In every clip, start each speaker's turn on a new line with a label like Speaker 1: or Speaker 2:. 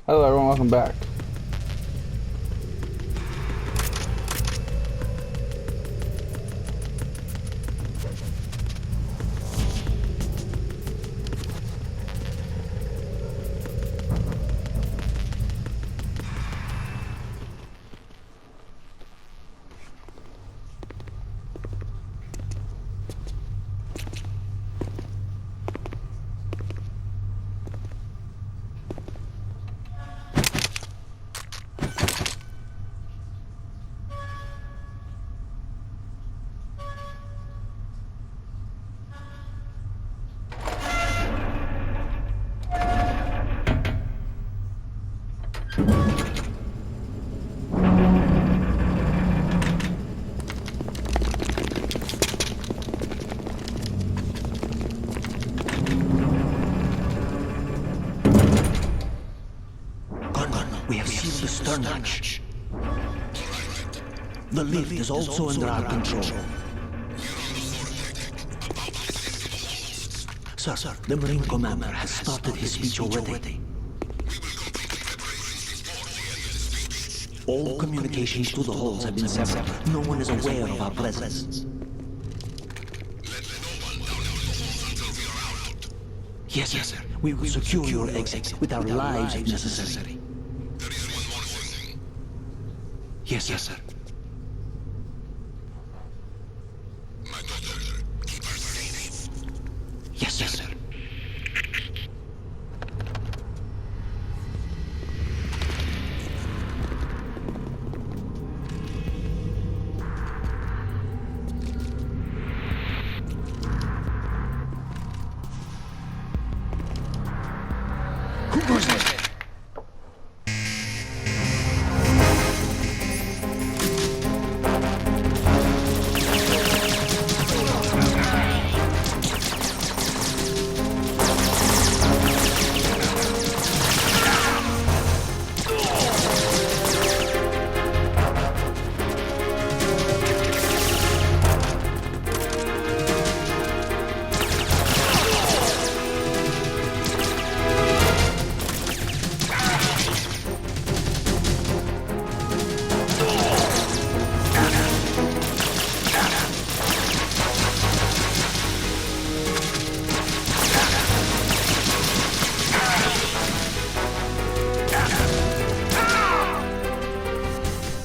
Speaker 1: Hello everyone, welcome back.
Speaker 2: We have sealed the stern hatch. The lift is also under our control. Sir, the Marine Commander has started his speech already. All communications to the halls have been severed. No one is aware of our presence. Yes, sir. We will secure your exit with our lives if necessary. Yes, sir.
Speaker 3: My daughter, keep her safe.
Speaker 2: Yes, sir.
Speaker 3: Who goes there?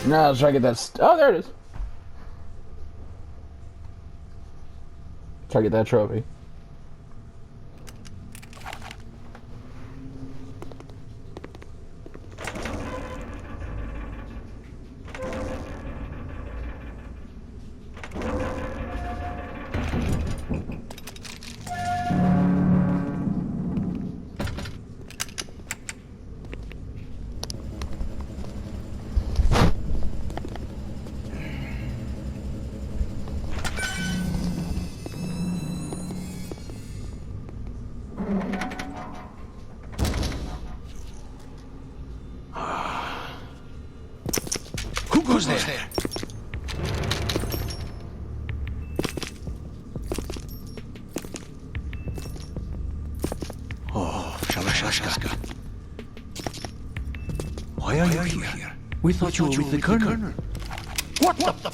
Speaker 1: Now let's try to get that. Oh, there it is. Try to get that trophy.
Speaker 3: Who goes there?
Speaker 2: Oh, Shalashashka. Why are you here? We thought you were with the Colonel.
Speaker 3: What the?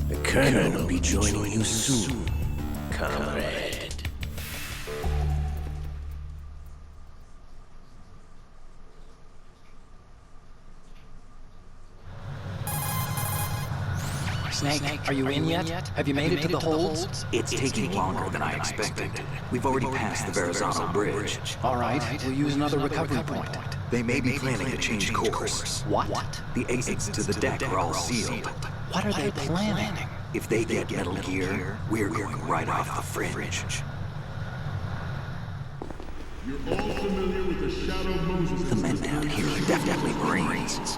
Speaker 2: The Colonel will be joining you soon, comrade.
Speaker 4: Snake, are you in yet? Have you made it to the holds?
Speaker 5: It's taking longer than I expected. We've already passed the Verrazano Bridge.
Speaker 4: All right, we'll use another recovery point.
Speaker 5: They may be planning to change course.
Speaker 4: What?
Speaker 5: The exits to the deck are all sealed.
Speaker 4: What are they planning?
Speaker 5: If they get Metal Gear, we're going right off the fringe.
Speaker 6: You're all familiar with the Shadow Moses.
Speaker 5: The men down here are definitely Marines.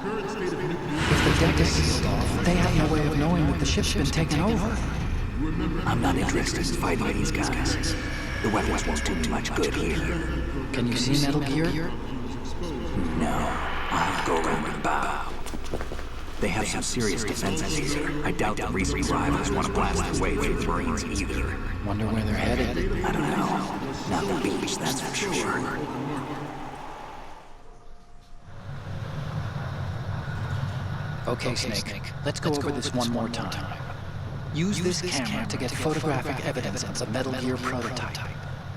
Speaker 4: If the deck is sealed off, they have no way of knowing that the ship's been taken over.
Speaker 5: I'm not interested in fighting these guys. The weapons won't do me much good here.
Speaker 4: Can you see Metal Gear?
Speaker 5: No, I'll have to go around and bow. They have some serious defenses here. I doubt the recent rivals want to blast their way through the Marines either.
Speaker 4: Wonder where they're headed.
Speaker 5: I don't know. Not the beach, that's for sure.
Speaker 4: Okay, Snake. Let's go over this one more time. Use this camera to get photographic evidence of the Metal Gear prototype.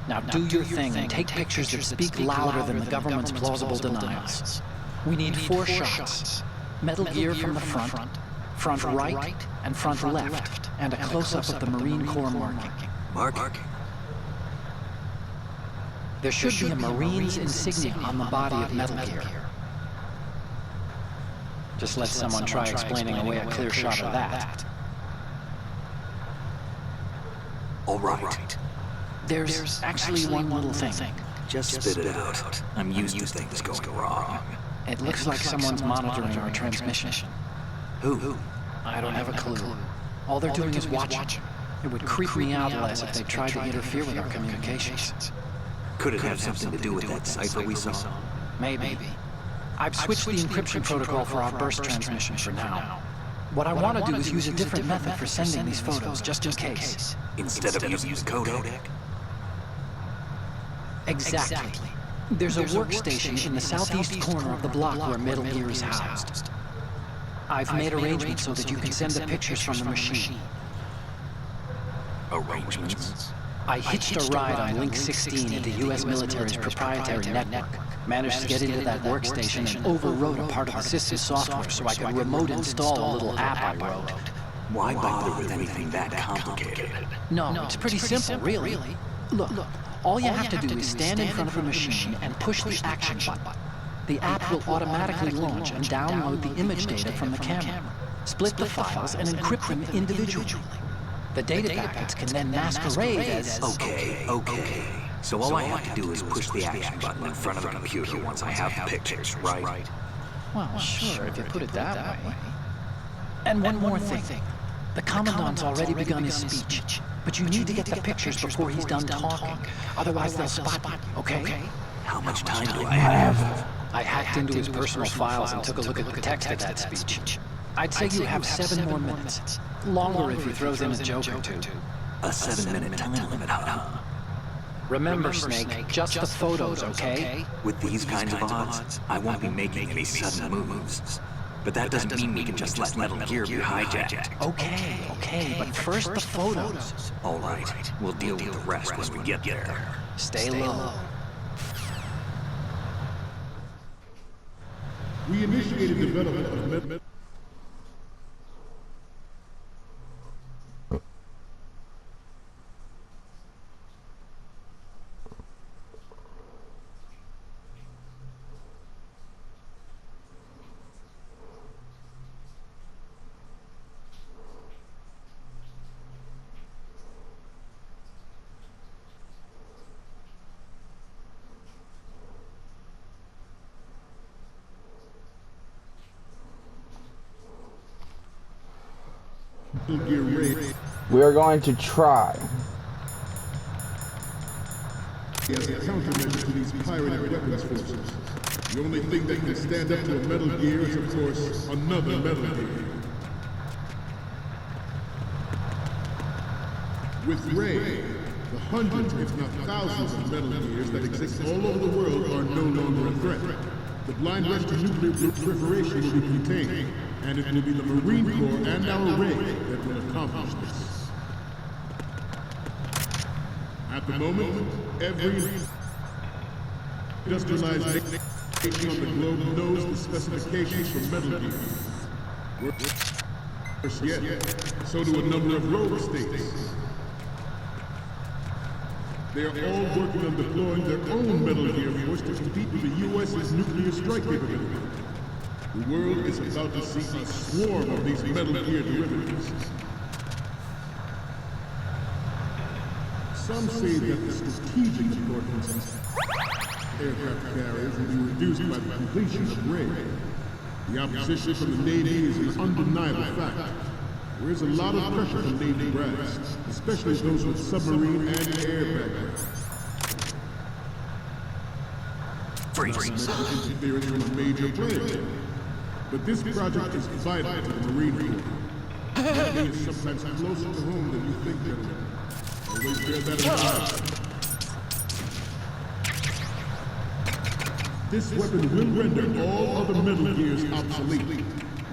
Speaker 4: Now do your thing and take pictures that speak louder than the government's plausible denials. We need 4 shots. Metal Gear from the front right, and front left, and a close-up of the Marine Corps marking.
Speaker 5: Mark?
Speaker 4: There should be a Marine's insignia on the body of Metal Gear. Just let someone try explaining away a clear shot of that.
Speaker 5: All right.
Speaker 4: There's actually one little thing.
Speaker 5: Just spit it out. I'm used to things going wrong.
Speaker 4: It looks like someone's monitoring our transmission.
Speaker 5: Who?
Speaker 4: I don't have a clue. All they're doing is watching. It would creep me out less if they tried to interfere with our communications.
Speaker 5: Could it have something to do with that cipher we saw?
Speaker 4: Maybe. I've switched the encryption protocol for our burst transmission for now. What I want to do is use a different method for sending these photos, just in case.
Speaker 5: Instead of using the codec?
Speaker 4: Exactly. There's a workstation in the southeast corner of the block where Metal Gear is housed. I've made arrangements so that you can send the pictures from the machine.
Speaker 5: Arrangements?
Speaker 4: I hitched a ride on Link 16 into U.S. military's proprietary network. Managed to get into that workstation and overwrote a part of the system software so I could remote install a little app I wrote.
Speaker 5: Why bother with anything that complicated?
Speaker 4: No, it's pretty simple, really. Look, all you have to do is stand in front of the machine and push the action button. The app will automatically launch and download the image data from the camera, split the files, and encrypt them individually. The data packets can then masquerade as...
Speaker 5: Okay. So all I have to do is push the action button in front of the computer once I have the pictures, right?
Speaker 4: Well, sure, if you put it that way. And one more thing. The Commandant's already begun his speech, but you need to get the pictures before he's done talking. Otherwise they'll spot you, okay?
Speaker 5: How much time do I have?
Speaker 4: I hacked into his personal files and took a look at the text of that speech. I'd say you have 7 more minutes. Longer if he throws in a joke or two.
Speaker 5: A 7-minute time limit, huh?
Speaker 4: Remember, Snake, just the photos, okay?
Speaker 5: With these kinds of odds, I won't be making any sudden moves. But that doesn't mean we can just let Metal Gear be hijacked.
Speaker 4: Okay, but first the photos.
Speaker 5: All right, we'll deal with the rest when we get there.
Speaker 4: Stay low.
Speaker 6: We initiated development of
Speaker 1: We are going to try.
Speaker 6: as a countermeasure to these pirated weapons forces. The only thing that can stand up to a Metal Gear is, of course, another Metal Gear. With Ray, the hundreds, if not thousands, of Metal Gears that exist all over the world are no longer a threat. The blind rush to nuclear proliferation will be contained, and it will be the Marine Corps and our Ray that will accomplish this. At the moment, every industrialized nation on the globe knows the specifications for Metal Gear. Worse yet, so do a number of rogue states. They are all working on deploying their own Metal Gear force to compete with the U.S.'s nuclear strike capability. The world is about to see a swarm of these Metal Gear derivatives. Some say that the strategic importance of aircraft carriers will be reduced by the completion of Ray. The opposition from the Navy is an undeniable fact. There is a lot of pressure from Navy brass, especially those with submarine and air backgrounds.
Speaker 5: Freeze.
Speaker 6: Interference from a major player. But this project is vital to the Marine Corps. It is sometimes closer to home than you think, gentlemen. Always bear that in mind. This weapon will render all other Metal Gears obsolete.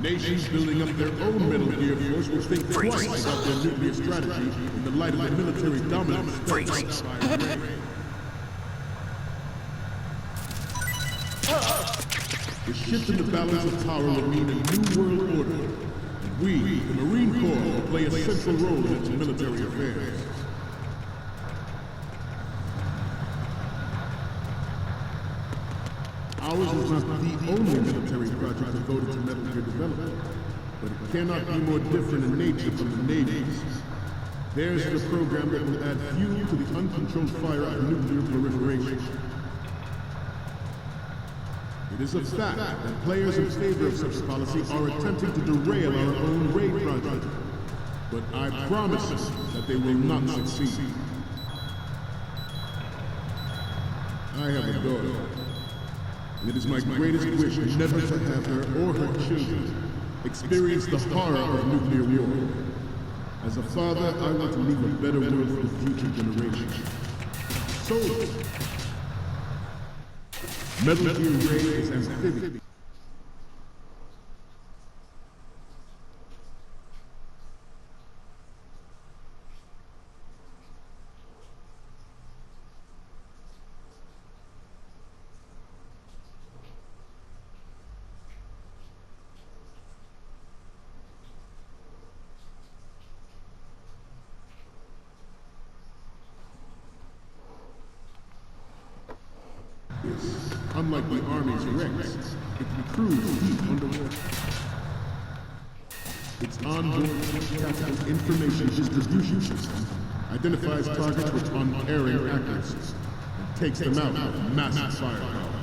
Speaker 6: Nations building up their own Metal Gear force will think twice about their nuclear strategy in the light of the military dominance.
Speaker 5: Freeze.
Speaker 6: The shift in the balance of power will mean a new world order. And we, the Marine Corps, will play a central role in its military affairs. Ours is not the only military project devoted to Metal Gear development, but it cannot be more different in nature from the Navy's. Theirs is a program that will add fuel to the uncontrolled fire of nuclear proliferation. It is a fact that players in favor of such a policy are attempting to derail our own raid project. But I promise you that they will not succeed. I have a daughter, and it is my greatest wish never to have her or her children experience the horror of nuclear war. As a father, I want to leave a better world for the future generations. So, Metal Gear Ray is amphibious. Unlike the Army's Rex, it can cruise deep underwater. Its onboard tactical information distribution system identifies targets with unerring accuracy and takes them out with massive firepower.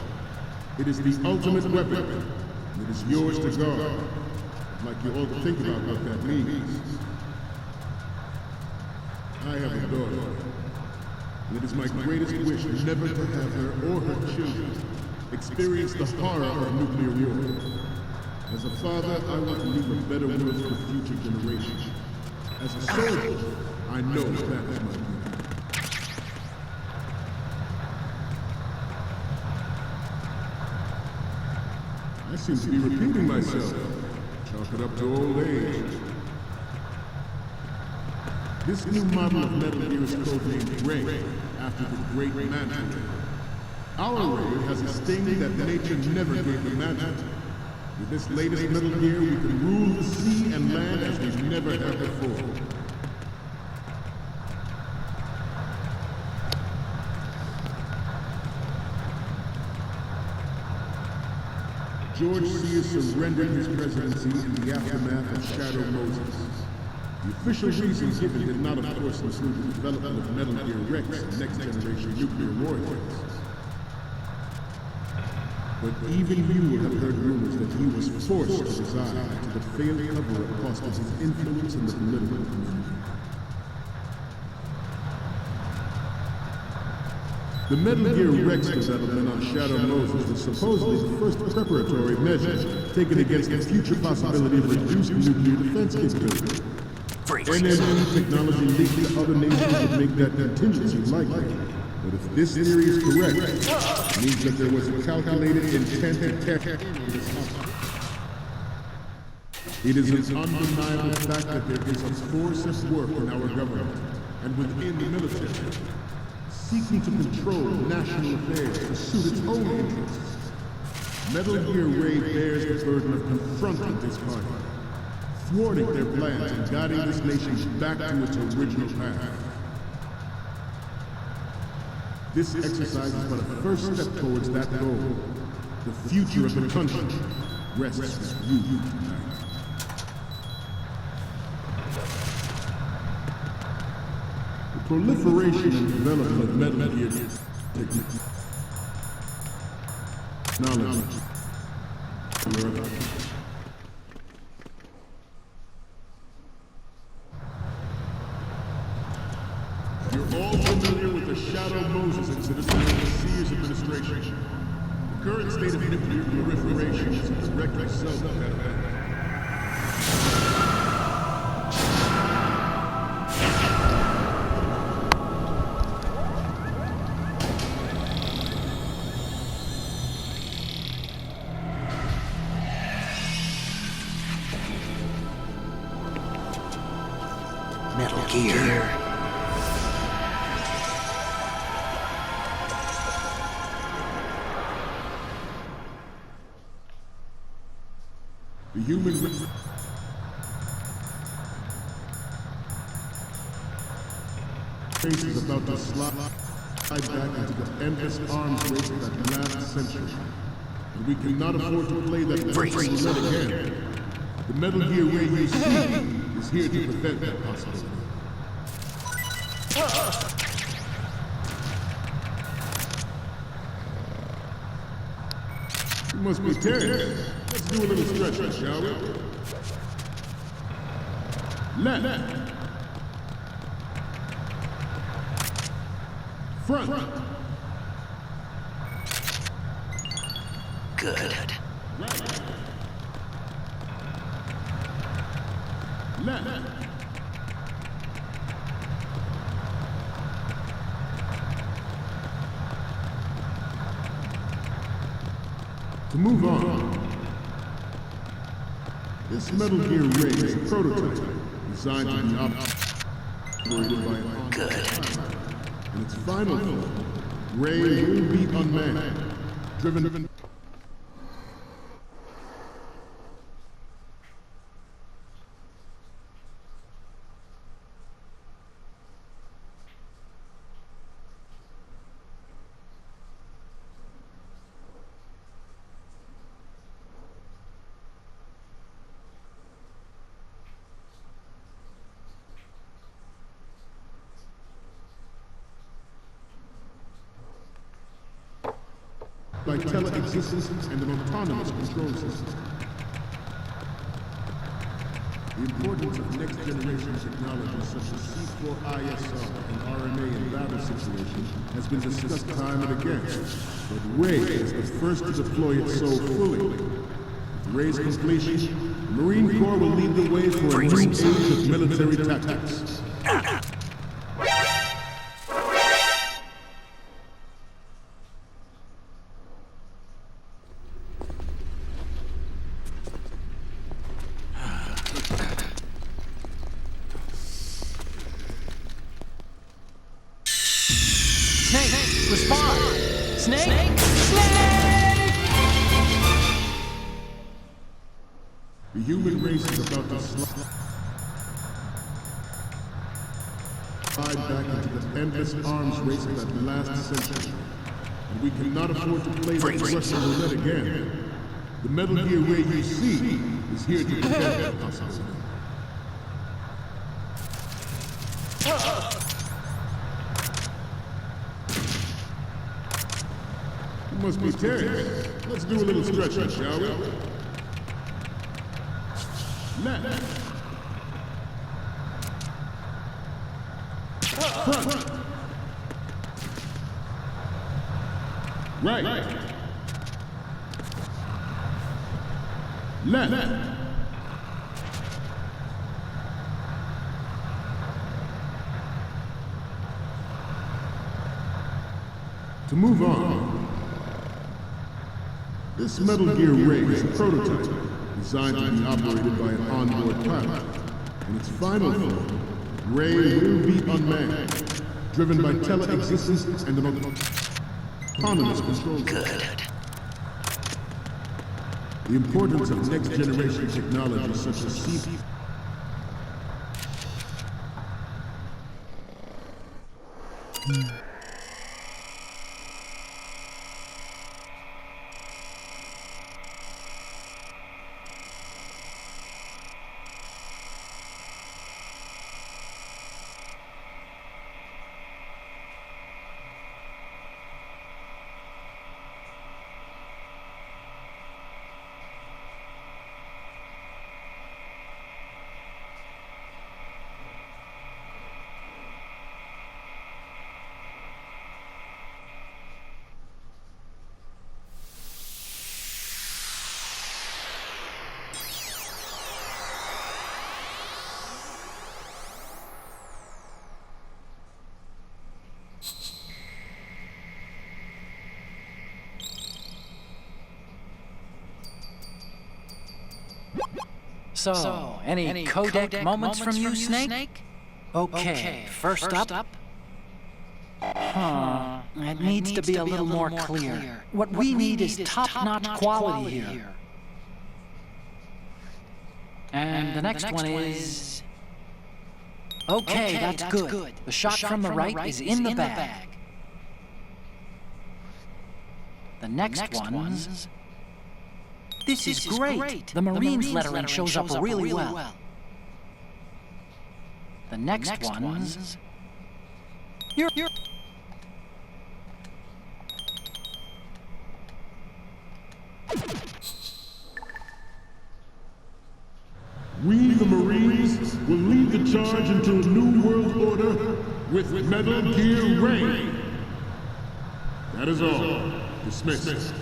Speaker 6: It is the ultimate weapon, and it is yours to guard. I'd like you all to think about what that means. I have a daughter, and it is my greatest wish never to have her or her children experience the horror of nuclear war. As a father, I want to leave a better world for future generations. As a soldier, I know that is my duty. I seem to be repeating myself. Chalk it up to old age. This new model of Metal Gear is codenamed Ray, after the Great Manta Ray. Our Ray has a sting that nature never gave the Manta. With this latest Metal Gear, we can rule the sea and land as we've never had before. George Sears surrendered his presidency in the aftermath of Shadow Moses. The official reasons given did not, of course, include the development of Metal Gear Rex and next-generation nuclear warheads. But even you have heard rumors that he was forced to resign to the failed cover-up cost of his influence in the political community. The Metal Gear Rex development on Shadow Moses was supposedly the first preparatory measure taken against the future possibility of reduced nuclear defense capability. NME technology leaked to other nations would make that contingency likely. But if this theory is correct, it means that there was a calculated intent to attack this hospital. It is an undeniable fact that there is a force at work in our government and within the military, seeking to control national affairs to suit its own interests. Metal Gear Ray bears the burden of confronting this party, thwarting their plans and guiding this nation back to its original path. This exercise is but a first step towards that goal. The future of the country rests with you tonight. The proliferation and development of Metal Gear technology all familiar with the Shadow Moses incident during the Sears administration. The current state of nuclear proliferation is a direct result of that event.
Speaker 5: Metal Gear.
Speaker 6: The human race is about to slide back into the endless arms race of that last century. And we cannot afford to play that freeze again. The Metal Gear Ray you see is here to prevent that possibility. You must be tearing. Let's do a little stretching, shall we? Left. Front.
Speaker 5: Good.
Speaker 6: Right. Left. To move on, this Metal Gear Ray is a prototype designed to be operated by an
Speaker 5: Good.
Speaker 6: In its final form, Ray will be unmanned, driven. By tele-existence and an autonomous control system. The importance of next-generation technologies such as C4ISR and RNA in battle situations has been discussed time and again, but Ray is the first to deploy it so fully. With Ray's completion, the Marine Corps will lead the way for a new age of military tactics.
Speaker 4: Snake, respond! Snake! Snake!
Speaker 6: The human race is about to slide back into the endless arms race of that last century. And we cannot afford to play that Russian roulette again. The Metal Gear Ray you see is here to prevent that possibility. You must be tearing. Let's do a little stretching, shall we? Left. Front. Right. Left. To move on, this Metal Gear Ray is a prototype designed to be operated by an onboard pilot. In its final form, Ray will be unmanned, driven by tele-existence and an autonomous control system.
Speaker 5: Good.
Speaker 6: The importance of next-generation technology such as C.
Speaker 4: So, any codec moments from you, Snake? Okay, first up. It needs to be a little more clear. What we need is top-notch quality here. And the next one is... Okay, that's good. The shot from the right is in the bag. The next one's... This is great. The Marines lettering shows up really well. The next one's... You're...
Speaker 6: We, the Marines, will lead the charge into a new world order with Metal Gear Ray. That is all. Dismissed.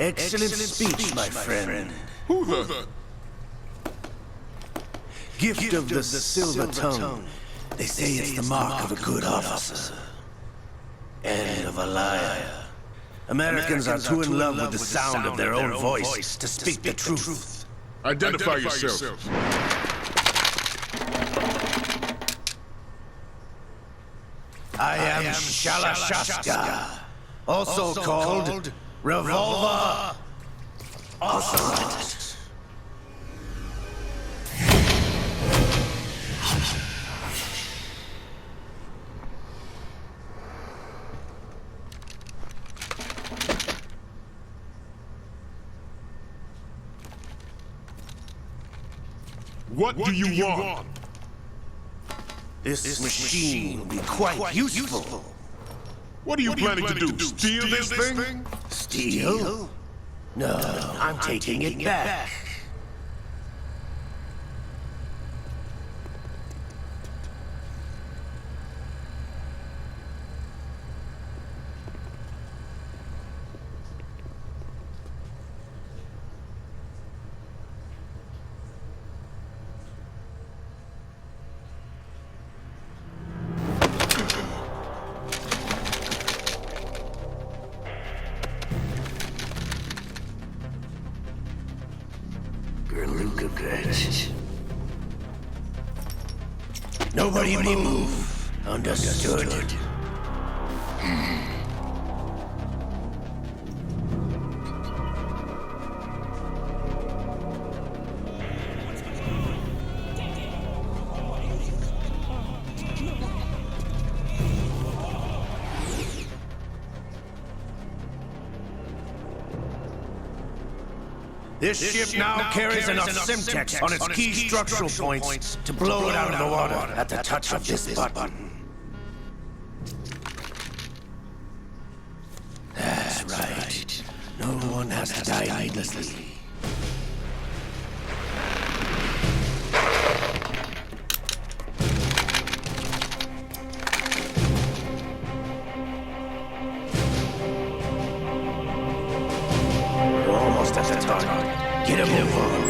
Speaker 7: Excellent speech, my friend.
Speaker 3: Who the?
Speaker 7: Gift of the silver tongue. They say it's the mark of a good officer. And of a liar. Americans are too in love with the sound of their own voice to speak the truth.
Speaker 3: Identify yourself.
Speaker 7: I am Shalashashka, also called Revolver Ocelot.
Speaker 3: What do you want?
Speaker 7: This machine will be quite useful.
Speaker 3: What are you planning to do? Steal this thing?
Speaker 7: Steal? No, I'm taking it back. Nobody move. Understood. This ship now carries enough Simtex on its key structural points to blow it out of the water at the touch of this button. That's right. No one has to die needlessly. We're almost at the target. Get a move on.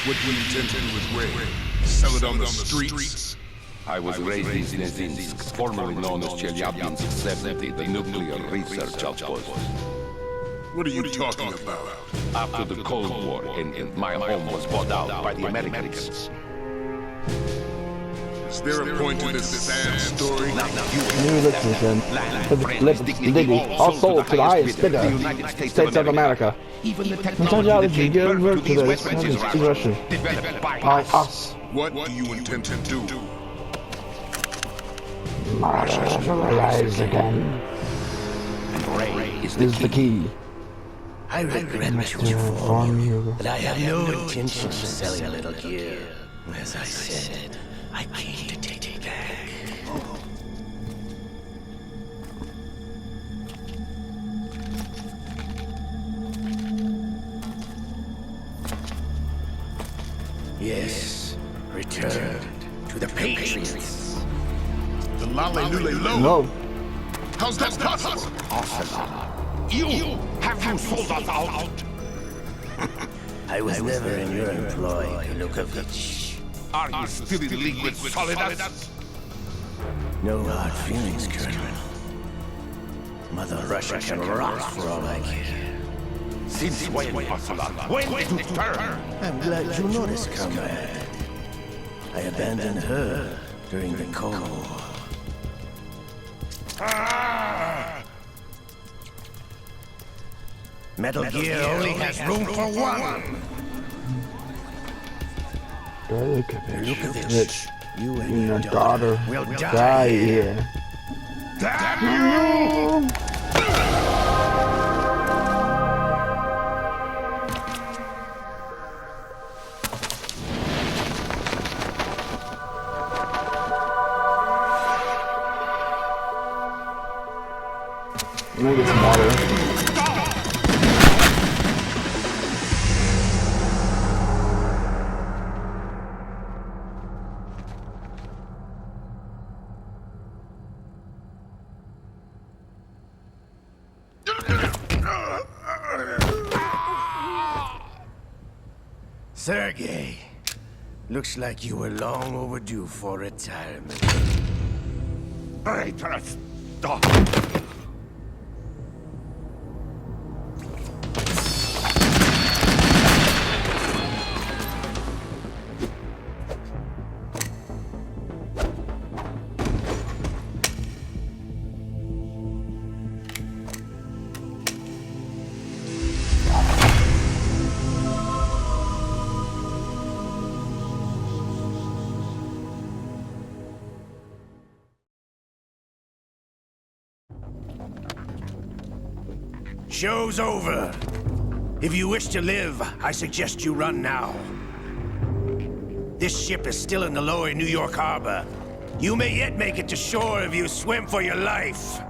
Speaker 3: What do you intend to do with Ray? Sell it on the streets?
Speaker 8: I was raised in Snezinsk, formerly known as Chelyabinsk 70, the nuclear research outpost.
Speaker 3: What are you talking about?
Speaker 8: After the Cold War, and my home was bought out by the Americans.
Speaker 3: Is there a point in this sad story?
Speaker 1: New Lexington, for the flip of Diggy, all sold to the highest bidder, States of America. And technology gives work to this progression by us.
Speaker 3: What do you intend to do?
Speaker 1: Murder shall arise again.
Speaker 8: Ray
Speaker 1: Is the key.
Speaker 7: I regret what you for, but I have no intention of selling Metal Gear. As I said, I came to take it back. Yes, returned to the Patriots.
Speaker 3: The Lale Lule Lo.
Speaker 1: No.
Speaker 3: How's that possible? You have sold us out?
Speaker 7: I was never in your employ, Yanukovych.
Speaker 3: Are you still in league with Solidas?
Speaker 7: No hard feelings, Colonel. Mother Russia can rot for all I care.
Speaker 3: Since when, Ocelot? When did you turn?
Speaker 7: I'm glad you noticed, comrade. I abandoned her during the Cold War. Metal Gear only has room for one.
Speaker 1: Yanukovych,
Speaker 7: You
Speaker 1: you
Speaker 7: and
Speaker 1: and
Speaker 7: your
Speaker 1: your daughter
Speaker 7: will
Speaker 1: die here.
Speaker 3: Damn you!
Speaker 1: I'm gonna get some water.
Speaker 7: Sergei, looks like you were long overdue for retirement.
Speaker 3: Traitorous dog!
Speaker 7: Show's over. If you wish to live, I suggest you run now. This ship is still in the lower New York harbor. You may yet make it to shore if you swim for your life.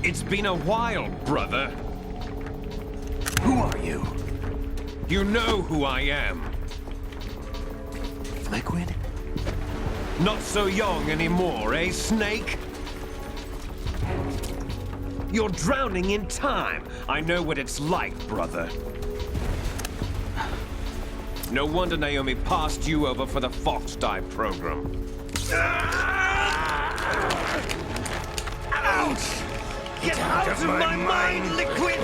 Speaker 9: It's been a while, brother.
Speaker 7: Who are you?
Speaker 9: You know who I am.
Speaker 7: Liquid?
Speaker 9: Not so young anymore, eh, Snake? You're drowning in time. I know what it's like, brother. No wonder Naomi passed you over for the Fox Die program.
Speaker 7: Ouch!
Speaker 9: Get out of my mind, Liquid!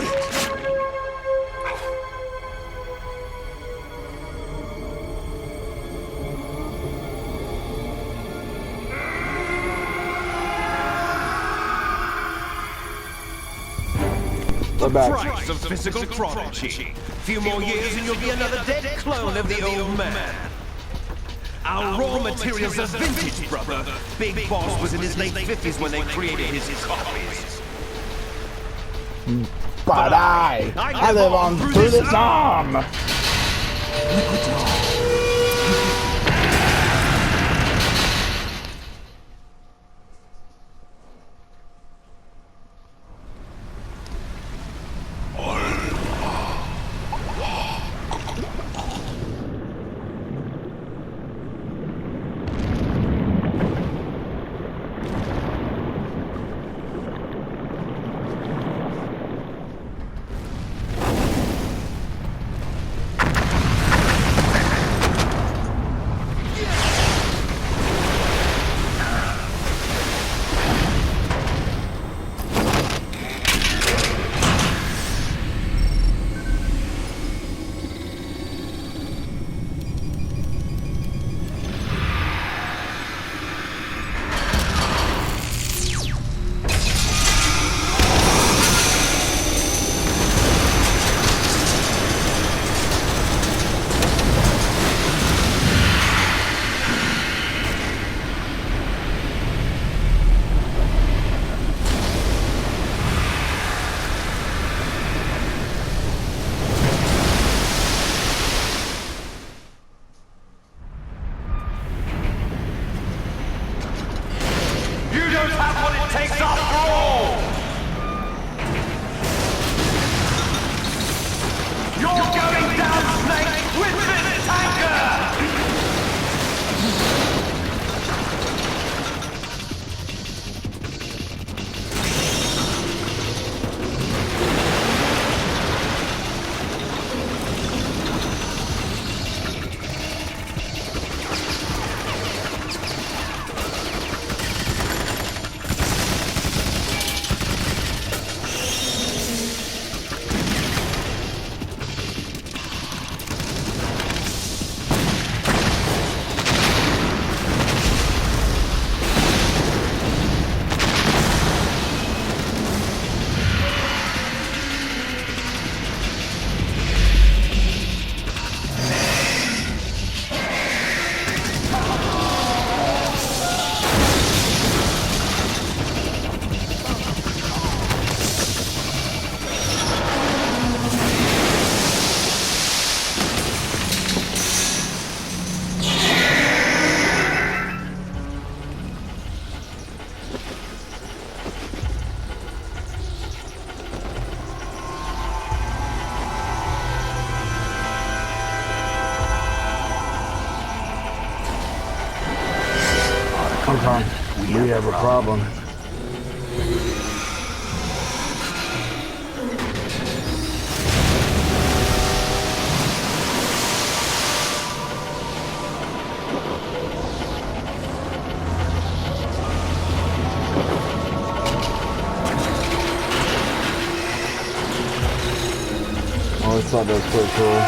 Speaker 9: The price of physical prodigy. Few more years and you'll be another dead clone of the old man. Our raw materials are vintage, brother. Big Boss was in his late 50s when they created his copies.
Speaker 1: But I live on through this arm. Hong Kong, we have a problem. I thought that was pretty cool.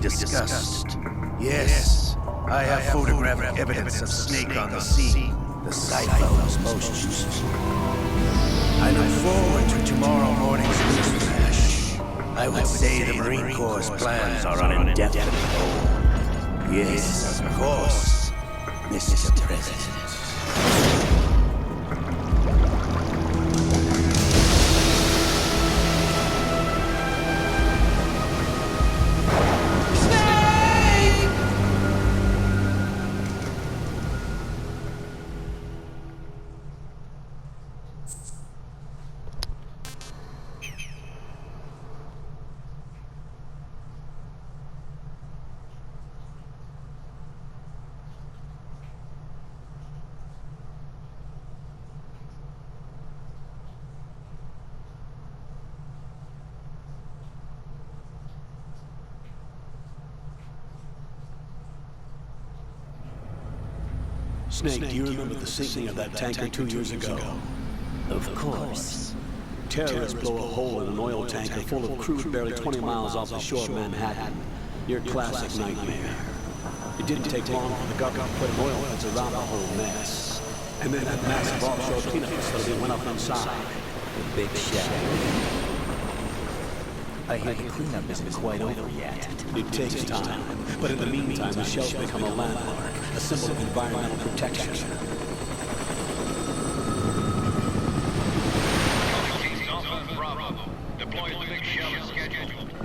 Speaker 7: Discussed. Yes, I have photographic evidence of Snake on the scene. The site follows motions. I look forward to tomorrow morning's news flash. I would say the Marine Corps' plans are on indefinite hold. Yes, of course, Mr. President.
Speaker 2: Snake, do you remember the sinking of that tanker 2 years ago?
Speaker 5: Of course.
Speaker 2: Terrorists blow a hole in an oil tanker full of crude barely 20 miles off the shore of Manhattan. Your classic nightmare. It didn't take long for the government to put an oil fence around the whole mess. And then that massive offshore cleanup facility went up inside.
Speaker 5: The big shell. I hear the cleanup isn't quite over yet.
Speaker 2: It takes time, but in the meantime, the shell's become a landmark, a symbol of environmental protection.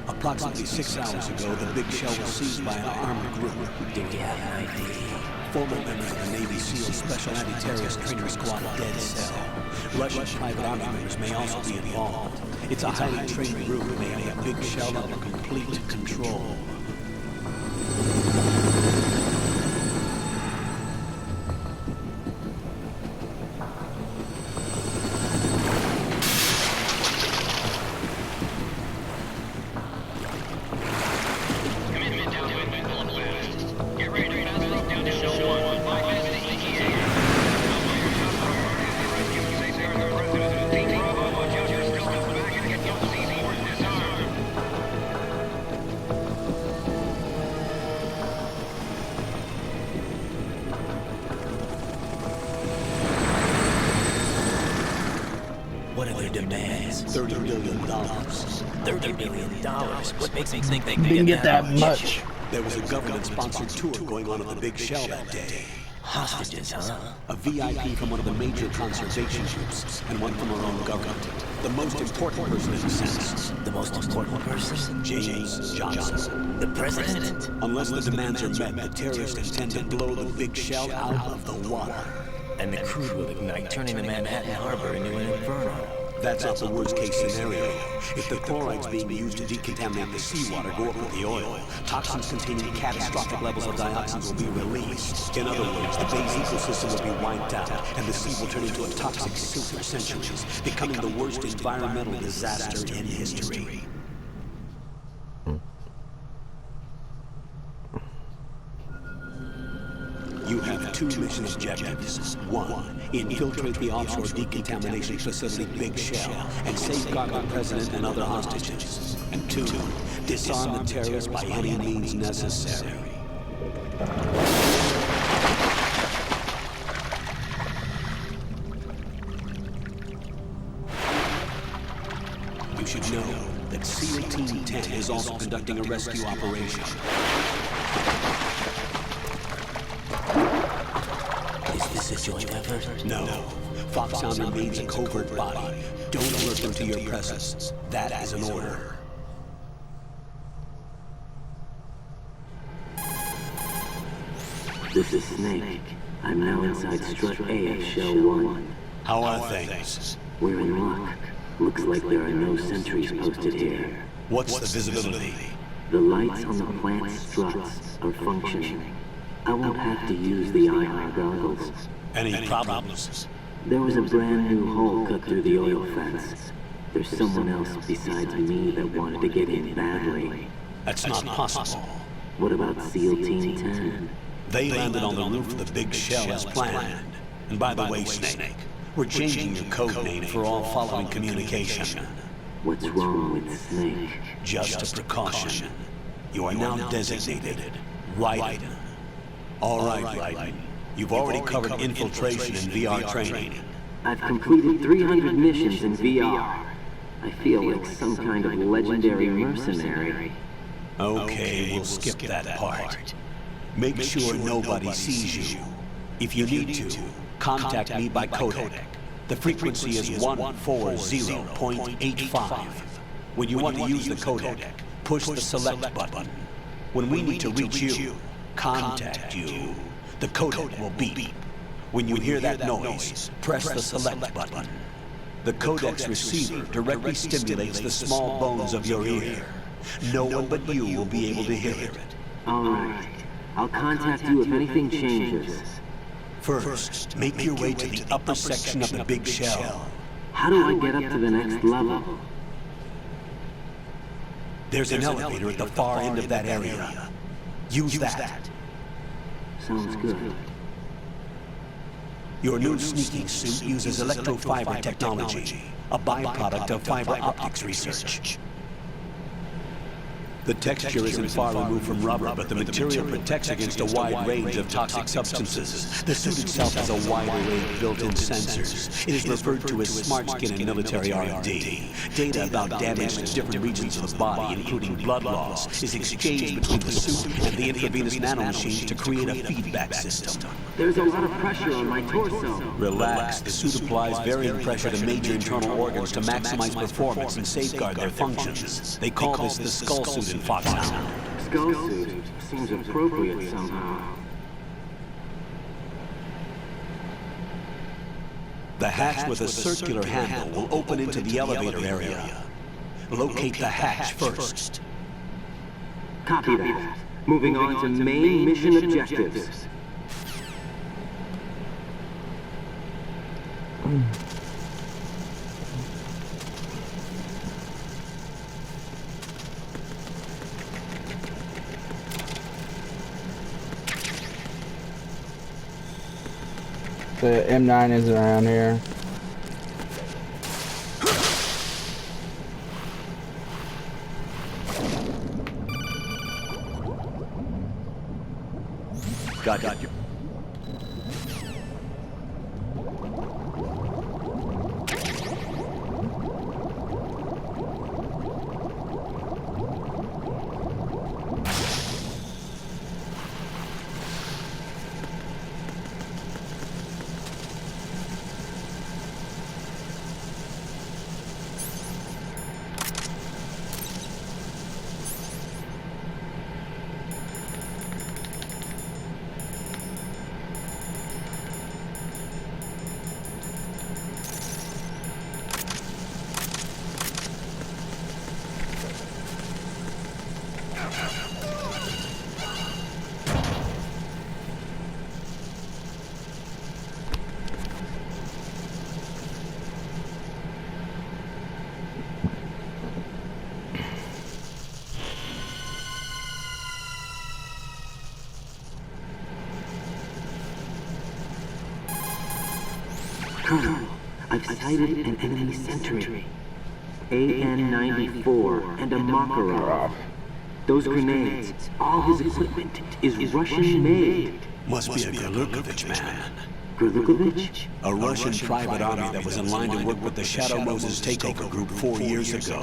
Speaker 2: Approximately 6 hours ago, the big shell was seized by an armed group.
Speaker 5: Do we have an ID?
Speaker 2: Former members of the Navy SEAL Special Anti-Terrorist Training Squad Dead Cell. Russian private army members may also be involved. It's a highly trained group making a big shell under complete control.
Speaker 7: your demands?
Speaker 2: $30 billion.
Speaker 7: $30 million? What makes me think they
Speaker 1: Didn't get that much.
Speaker 2: There was a government-sponsored tour going on at the Big Shell that day.
Speaker 7: Hostages, huh?
Speaker 2: A VIP from one of the major conservation groups, and one from our own government. The most important person in a sense.
Speaker 7: The most important person?
Speaker 2: James Johnson.
Speaker 7: The president?
Speaker 2: Unless the demands are met, the terrorists intend to blow the Big Shell out of the water.
Speaker 7: And the crude will ignite, turning the Manhattan Harbor into an inferno.
Speaker 2: That's not the worst-case scenario. If the chlorides being used to decontaminate the seawater go up with the oil, toxins containing catastrophic levels of dioxins will be released. In other words, the Bay's ecosystem will be wiped out, and the sea will turn into a toxic soup for centuries, becoming the worst environmental disaster in history. You have two mission objectives. One, infiltrate the offshore decontamination facility Big Shell and safeguard the president and other hostages. And two, disarm the terrorists by any means necessary. You should know that SEAL Team 10 is also conducting a rescue operation.
Speaker 7: Is this a joint effort?
Speaker 2: No. Foxhound remains a covert body. Don't alert them to your presence. That is an order.
Speaker 10: This is Snake. I'm now inside Strut A of Shell 1.
Speaker 2: How are things?
Speaker 10: We're in luck. Looks like there are no sentries posted here.
Speaker 2: What's the visibility?
Speaker 10: The lights on the plant struts are functioning. I won't have to use the IR goggles.
Speaker 2: Any problems?
Speaker 10: There was a brand new hole cut through the oil fence. There's someone else besides me that wanted to get in badly.
Speaker 2: That's not possible.
Speaker 10: What about SEAL Team 10?
Speaker 2: They landed on the roof of the Big Shell as planned. And by the way, Snake, we're changing your code name for all following communication.
Speaker 10: What's wrong with Snake?
Speaker 2: Just a precaution. You are now designated Raiden. All right, Raiden. You've already covered infiltration and VR training.
Speaker 10: I've completed 300 missions in VR. I feel like some kind of legendary mercenary.
Speaker 2: Okay, we'll skip that part. Make sure nobody sees you. If you need to, contact me by codec. The frequency is 140.85. When you want to use the codec, push the select button. When we need to reach you, contact you, the codec will beep. When you hear that noise, press the select button. The codec's receiver directly stimulates the small bones of your ear. No one but you will be able to hear it.
Speaker 10: All right. I'll contact you if anything changes.
Speaker 2: First, make your way to the upper section of the Big Shell.
Speaker 10: How do I get up to the next level?
Speaker 2: There's an elevator at the far end of that area. Use that.
Speaker 10: Sounds good.
Speaker 2: Your new sneaking suit uses electrofiber technology, a byproduct of fiber optics research. The texture isn't far removed from rubber, but the material protects against a wide range of toxic substances. The suit itself has a wide array of built-in sensors. It is referred to as smart skin in military R&D. Data about damage to different regions of the body, including blood loss, is exchanged between the suit and the intravenous nanomachines to create a feedback system.
Speaker 10: There's a lot of pressure on my torso.
Speaker 2: Relax. The suit applies varying pressure to major internal organs to maximize performance and safeguard their functions. They call this the skull suit in Foxhound.
Speaker 10: Skull suit seems appropriate somehow.
Speaker 2: The hatch with a circular handle will open into the elevator area. Locate the hatch first.
Speaker 10: Copy that. Moving on to main mission objectives.
Speaker 1: The M9 is around here.
Speaker 2: Got you.
Speaker 10: Colonel, I've sighted an enemy sentry. AN-94 and a Makarov. Those grenades, all his equipment, is Russian-made.
Speaker 2: Must be a Gurlukovich man.
Speaker 10: Gurlukovich?
Speaker 2: A Russian private army that was in line to work with the Shadow Moses takeover group 4 years ago.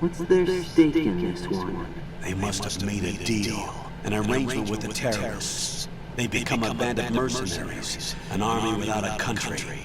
Speaker 10: What's their stake in this one?
Speaker 2: They must have made a deal, an arrangement with the terrorists. They become a band of mercenaries, an army without a country.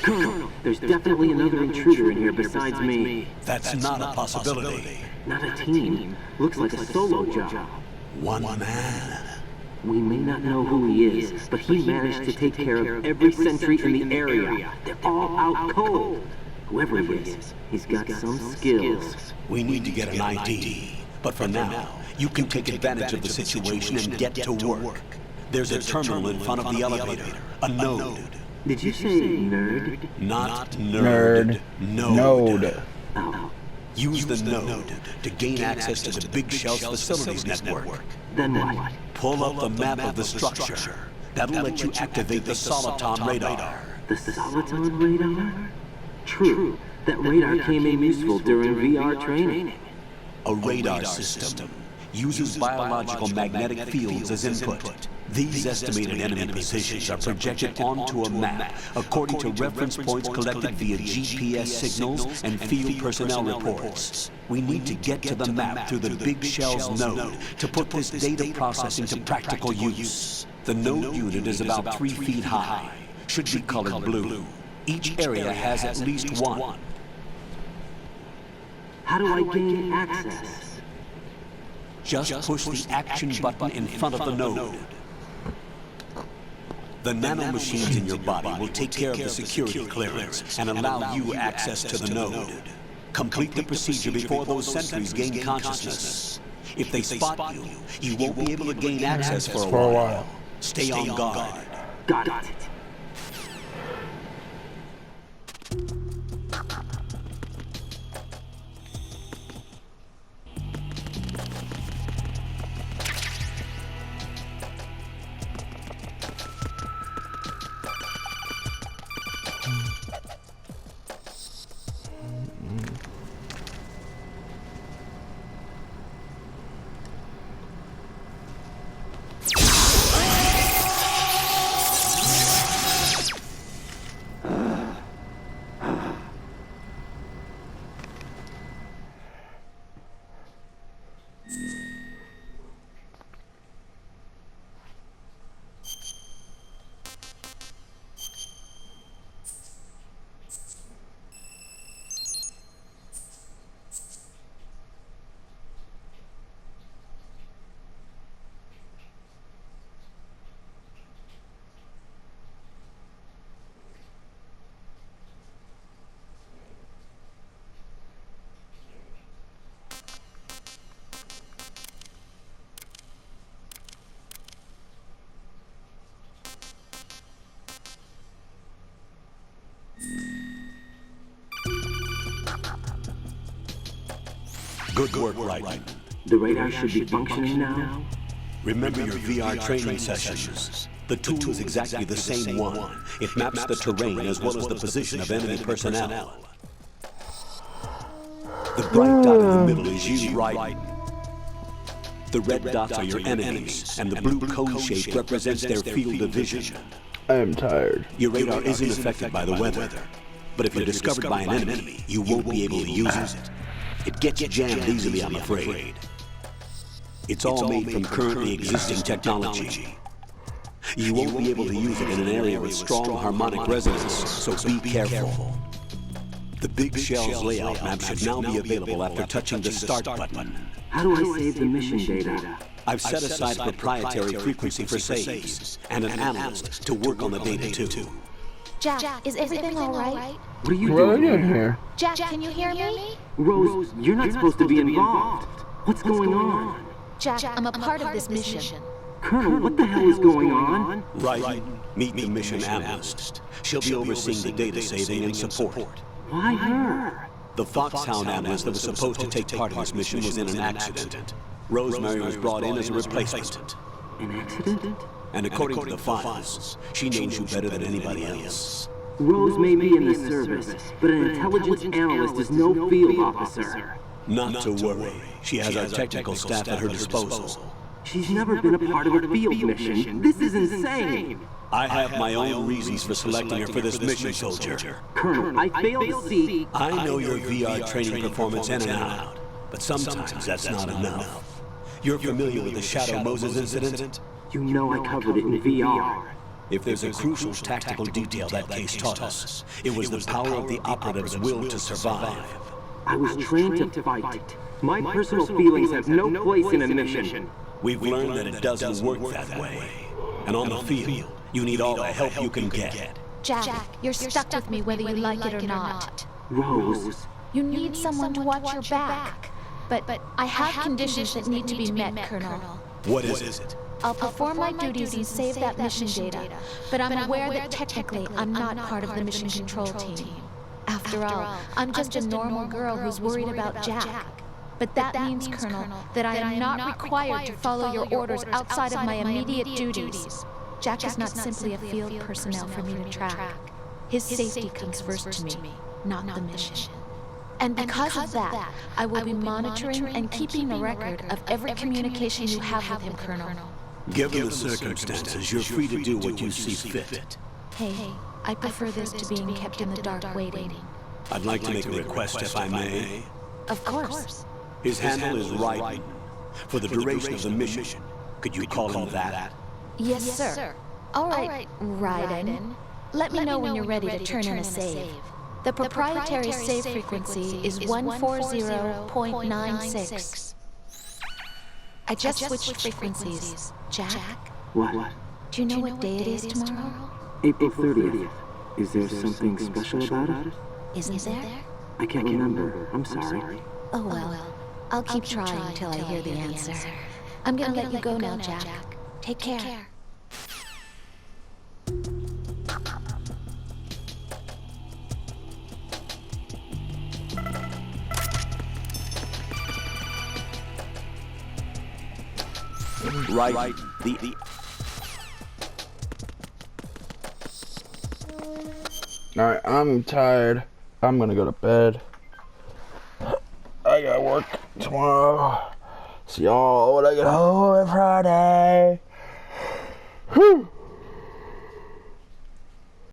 Speaker 10: Colonel, there's definitely another intruder in here besides me.
Speaker 2: That's not a possibility.
Speaker 10: Not a team. Looks like a solo job.
Speaker 2: One man.
Speaker 10: We may not know who he is, but he managed to take care of every sentry in the area. They're all out cold. Whoever he is, he's got some skills.
Speaker 2: We need to get an ID. But for now, you can take advantage of the situation and get to work. There's a terminal in front of the elevator. A node.
Speaker 10: Did you say nerd?
Speaker 2: Not nerd. Node.
Speaker 10: Oh.
Speaker 2: Use the node to gain access to the Big Shell's facilities network.
Speaker 10: Then what?
Speaker 2: Pull up the map of the structure. That'll let you activate the Soliton radar.
Speaker 10: The Soliton radar? True. That radar came in useful during VR training.
Speaker 2: A radar system uses biological magnetic fields as input. These estimated enemy positions are projected onto a map according to reference points collected via GPS signals and field personnel reports. We need to get to the map through the Big Shell's node to put this data processing to practical use. The node unit is about 3 feet high, should be colored blue. Each area has at least one.
Speaker 10: How do I gain access?
Speaker 2: Just push the action button in front of the node. The nanomachines in your body will take care of the security clearance and allow you access to the node. Complete the procedure before those sentries gain consciousness. If they spot you, you won't be able to gain access for a while. Stay on guard.
Speaker 10: Got it.
Speaker 2: Good work, Raiden.
Speaker 10: The radar should be functioning now?
Speaker 2: Remember your VR training sessions. The tool is exactly the same one. It maps the terrain as well as the position of enemy personnel. The bright dot in the middle is you, Raiden. The red dots are your enemies, and the blue cone shape represents their field of vision.
Speaker 1: I am tired.
Speaker 2: Your radar isn't affected by the weather, but if you're discovered by an enemy, you won't be able to use it. It gets jammed easily, I'm afraid. It's all made from currently existing technology. You won't be able to use it in an area with strong harmonic resonance, so be careful. The Big Shell's layout map should now be available after touching the Start button.
Speaker 10: How do I save the mission data?
Speaker 2: I've set aside a proprietary frequency for saves, and an analyst to work on the data too.
Speaker 11: Jack, is everything all right?
Speaker 10: What are you
Speaker 1: What are
Speaker 10: doing
Speaker 1: you doing here?
Speaker 11: Jack, can you hear me?
Speaker 10: Rose, you're not supposed to be involved. What's going on?
Speaker 11: Jack, I'm a part of this mission.
Speaker 10: Colonel, what the hell is going on?
Speaker 2: Right. Meet the mission analyst. She'll be overseeing the data saving and support.
Speaker 10: Why her?
Speaker 2: The Foxhound analyst that was supposed to take part in this mission was in an accident. Rosemary was brought in as a replacement.
Speaker 10: An accident?
Speaker 2: And according to the files, she knows you better than anybody else.
Speaker 10: Rose may be in the service, but an intelligence analyst is no field officer.
Speaker 2: Not to worry. She has our technical staff at her disposal.
Speaker 10: She's never been a part of a field mission. This is insane.
Speaker 2: I have my own reasons for selecting her for this mission, soldier.
Speaker 10: Colonel, I fail to see...
Speaker 2: I know your VR training performance in and out, but sometimes that's not enough. You're familiar with the Shadow Moses incident?
Speaker 10: You know I covered it in VR.
Speaker 2: If there's a crucial tactical detail that case taught us, it was the power of the operative's will to survive.
Speaker 10: I was trained to fight. My personal feelings have no place in a mission.
Speaker 2: We've learned that it doesn't work that way. And on the field, you need all the help you can get.
Speaker 11: Jack, you're stuck with me whether you like it or not.
Speaker 10: Rose.
Speaker 11: You need someone to watch your back. But I have conditions that need to be met, Colonel.
Speaker 2: What is it?
Speaker 11: I'll perform my duties and save that mission data, but I'm aware that technically I'm not part of the mission control team. After all, I'm just a normal girl who's worried about Jack. But that means, Colonel, that I am not required to follow your orders outside of my immediate duties. Jack is not simply a field personnel for me to track. His safety comes first to me, not the mission. And because of that, I will be monitoring and keeping a record of every communication you have with him, Colonel.
Speaker 2: Given the circumstances, you're free to do what you see fit.
Speaker 11: Hey, I prefer this to being kept in the dark waiting.
Speaker 2: I'd like to make a request, if I may.
Speaker 11: Of course.
Speaker 2: His handle is Raiden. For the duration of the mission, could you call him that?
Speaker 11: Yes, sir. All right, Raiden. Let me know when you're ready to turn in a save. The proprietary save frequency is 140.96. I just switched frequencies. Jack?
Speaker 10: What?
Speaker 11: Do you know what day it is tomorrow?
Speaker 10: April 30th. Is there something special about it?
Speaker 11: Isn't there?
Speaker 10: I can't remember. I'm sorry.
Speaker 11: Oh well. I'll keep trying until I hear the answer. I'm gonna let you go now, Jack. Take care.
Speaker 2: Right.
Speaker 1: Alright, I'm tired. I'm gonna go to bed. I gotta work tomorrow. See y'all when I get home on Friday. Whew.